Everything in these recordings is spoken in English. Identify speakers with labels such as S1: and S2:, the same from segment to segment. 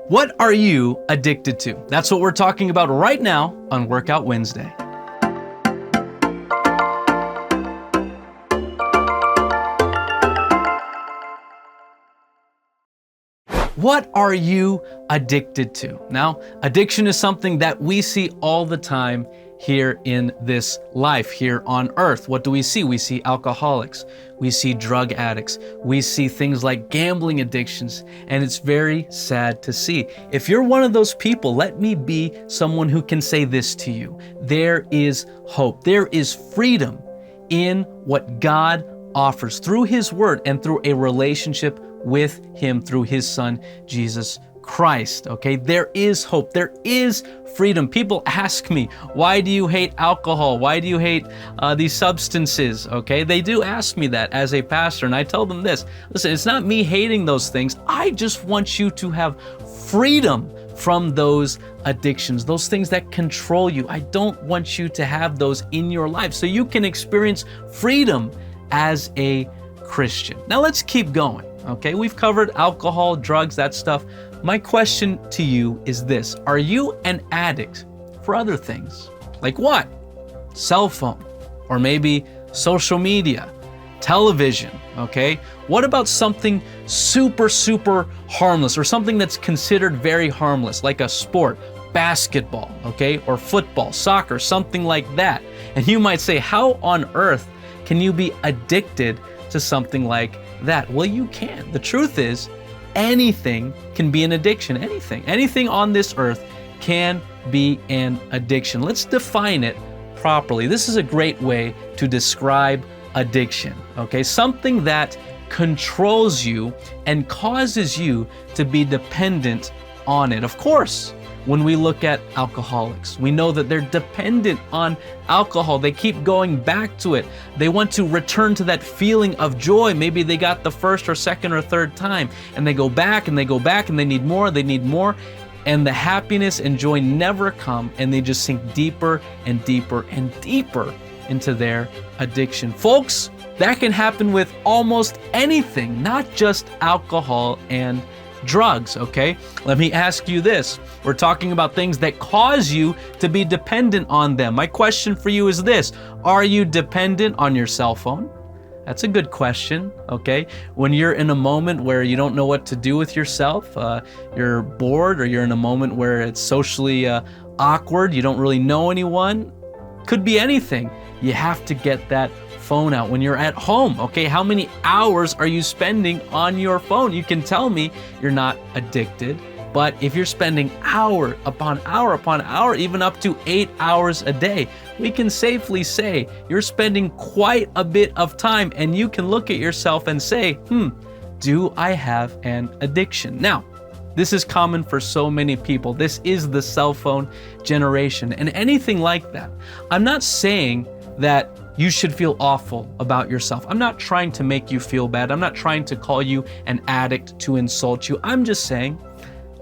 S1: What are you addicted to? That's what we're talking about right now on Workout Wednesday. What are you addicted to? Now, addiction is something that we see all the time here in this life, here on earth. What do we see? We see alcoholics, we see drug addicts, we see things like gambling addictions, and it's very sad to see. If you're one of those people, let me be someone who can say this to you. There is hope. There is freedom in what God offers through His Word and through a relationship with Him through His Son, Jesus Christ, okay? There is hope. There is freedom. People ask me, why do you hate alcohol? Why do you hate these substances, okay? They do ask me that as a pastor, and I tell them this, listen, it's not me hating those things. I just want you to have freedom from those addictions, those things that control you. I don't want you to have those in your life so you can experience freedom as a Christian. Now let's keep going, okay? We've covered alcohol, drugs, that stuff. My question to you is this: are you an addict for other things? Like what? Cell phone, or maybe social media, television, okay? What about something super harmless, or something that's considered very harmless, like a sport, basketball, okay? Or football, soccer, something like that. And you might say, how on earth can you be addicted to something like that? Well, you can. The truth is, anything can be an addiction. Anything on this earth can be an addiction. Let's define it properly. This is a great way to describe addiction, okay? Something that controls you and causes you to be dependent on it. Of course, when we look at alcoholics, we know that they're dependent on alcohol. They keep going back to it. They want to return to that feeling of joy. Maybe they got the first or second or third time, and they go back and they go back and they need more, and the happiness and joy never come, and they just sink deeper and deeper and deeper into their addiction. Folks, that can happen with almost anything, not just alcohol and drugs, okay? Let me ask you this. We're talking about things that cause you to be dependent on them. My question for you is this: are you dependent on your cell phone? That's a good question, okay? When you're in a moment where you don't know what to do with yourself, you're bored, or you're in a moment where it's socially awkward, you don't really know anyone, could be anything. You have to get that phone out. When you're at home, okay, how many hours are you spending on your phone? You can tell me you're not addicted, but if you're spending hour upon hour, even up to 8 hours a day, we can safely say you're spending quite a bit of time, and you can look at yourself and say, do I have an addiction? Now, this is common for so many people. This is the cell phone generation and anything like that. I'm not saying that you should feel awful about yourself. I'm not trying to make you feel bad. I'm not trying to call you an addict to insult you. I'm just saying,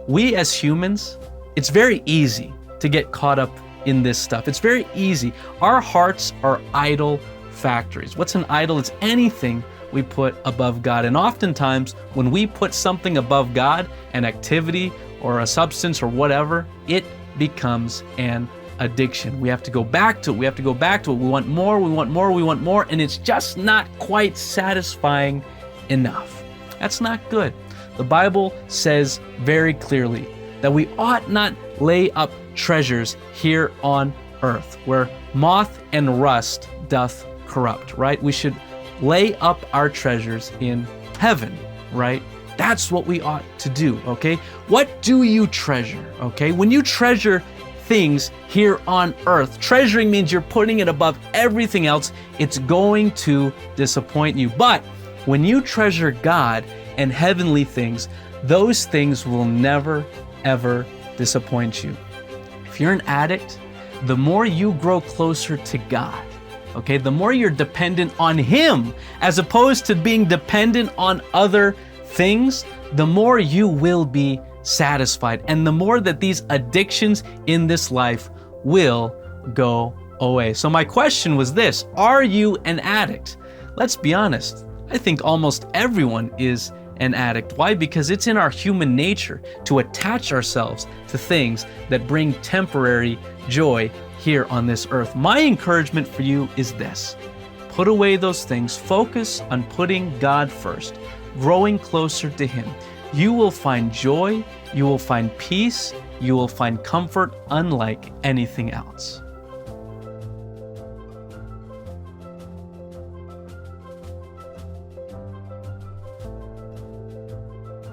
S1: we as humans, it's very easy to get caught up in this stuff. It's very easy. Our hearts are idol factories. What's an idol? It's anything we put above God. And oftentimes, when we put something above God, an activity or a substance or whatever, it becomes an addiction. We have to go back to it. We want more, and it's just not quite satisfying enough. That's not good. The Bible says very clearly that we ought not lay up treasures here on earth, where moth and rust doth corrupt, right? We should lay up our treasures in heaven, right? That's what we ought to do, okay? What do you treasure, okay? When you treasure things here on earth, treasuring means you're putting it above everything else. It's going to disappoint you. But when you treasure God and heavenly things, those things will never, ever disappoint you. If you're an addict, the more you grow closer to God, okay, the more you're dependent on Him, as opposed to being dependent on other things, the more you will be satisfied, and the more that these addictions in this life will go away. So my question was this: are you an addict? Let's be honest. I think almost everyone is an addict. Why? Because it's in our human nature to attach ourselves to things that bring temporary joy here on this earth. My encouragement for you is this: put away those things, focus on putting God first, growing closer to Him. You will find joy, you will find peace, you will find comfort unlike anything else.